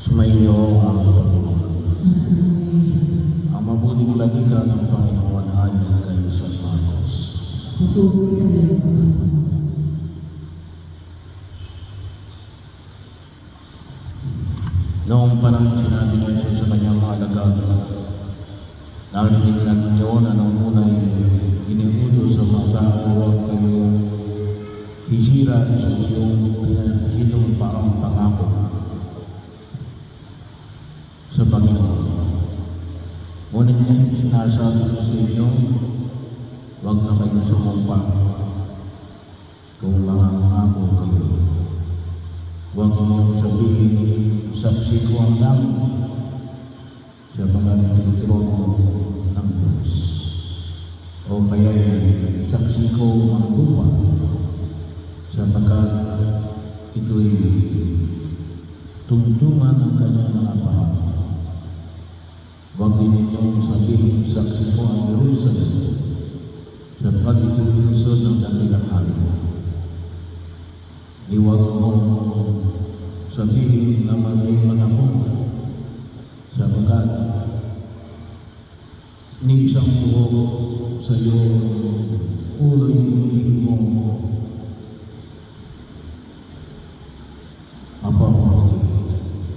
Sumainyo ang Panginoon. Ang mabuting balita ng Panginoon ayon kay San Marcos. Patuloy sa iyo, Panginoon. Noong panahon sinabi ni Jesus sa kanyang mga alagad, narinig na ninyo na nung unay iniutos sa mga tao, huwag kayong hisira sa iyong sinumpaang pangako sa Panginoon. Ngunit ngayon sinasabi ko sa inyo, huwag na kayong sumumpa kung mga pangako kayo. Huwag niyong sabihin, saksi ko ang langit sa pangalan trono ng Diyos. O kaya saksi ko ang lupa sapagkat ito'y tungtungan ng kanyang mga pahal. Huwag din ninyong sabihin, saksi ko ang Jerusalem sapagkat ito'y lungsod ng dakilang hari. Huwag mo sabihin na mag-iwan ako sapagkat ni isang buhok sa iyong ulo'y hindi mo mapapabuti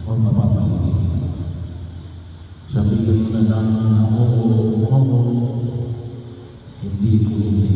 o mapapahitin. Sabihin mo na lang na oo, hindi ko hindi.